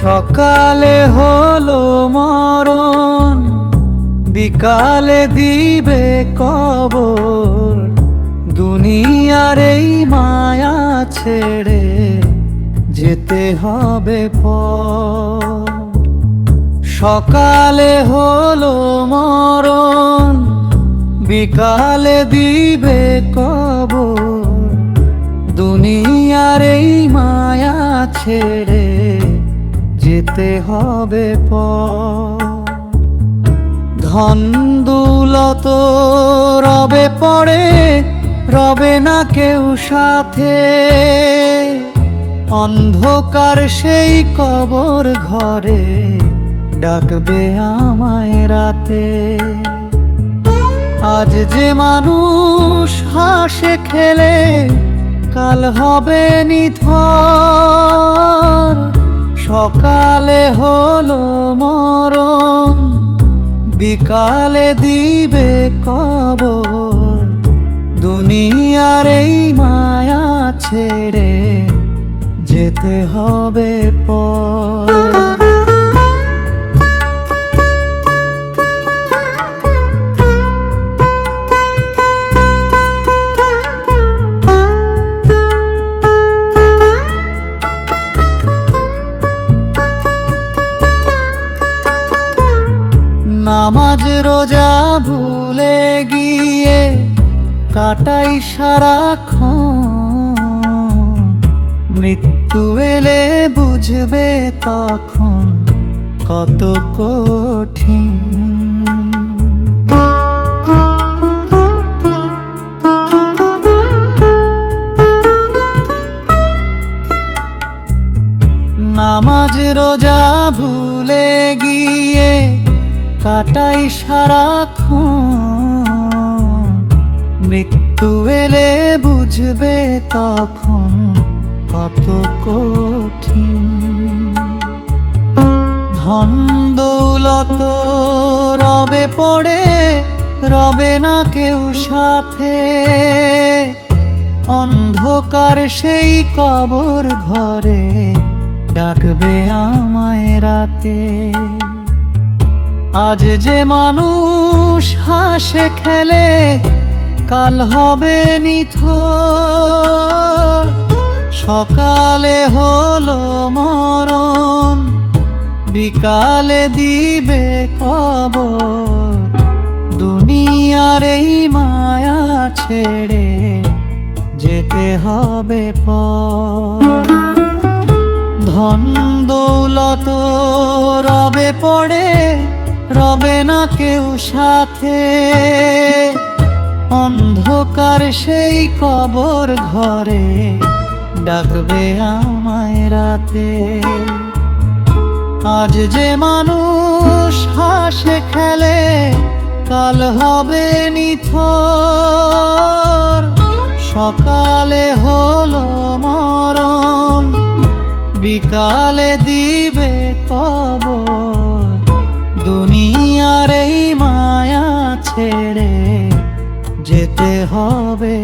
সকালে হলো মরণ, বিকালে দিবে কবর। দুনিয়ার এই মায়া ছেড়ে যেতে হবে পর। সকালে হলো মরণ, বিকালে দিবে কবর। দুনিয়ার এই মায়া ছেড়ে যেতে হবে পর। ধন দৌলত রবে পড়ে, রবে না কেউ সাথে। অন্ধকার সেই কবর ঘরে ডাকবে আমায় রাতে। আজ যে মানুষ হাসে খেলে কাল হবে নিথর। সকালে হলো মরণ, বিকালে দিবে কবর। দুনিয়ার এই মায়া ছেড়ে যেতে হবে পর। নামাজ রোজা ভুলে গিয়ে কাটাই সারাক্ষণ। মৃত্যু এলে বুঝবে তখন কত কঠিন। নামাজ রোজা ভুলে গিয়ে কাটাই সারাক্ষণ। মৃত্যু এলে বুঝবে তখন কত কঠিন। ধন দৌলত রবে পড়ে, রবে না কেউ সাথে। অন্ধকার সেই কবর ঘরে ডাকবে আমায় রাতে। আজ যে মানুষ হাসে খেলে কাল হবে নিথর। সকালে হলো মরণ, বিকালে দিবে কবর। দুনিয়ার এই মায়া ছেড়ে যেতে হবে পর। ধন দৌলত রবে পড়ে, রবে না কেউ সাথে। অন্ধকার সেই কবর ঘরে ডাকবে আমায় রাতে। আজ যে মানুষ হাসে খেলে কাল হবে নিথর। সকালে হলো মরণ, বিকালে দিবে কবর। দুনিয়ার এই মায়া ছেড়ে যেতে হবে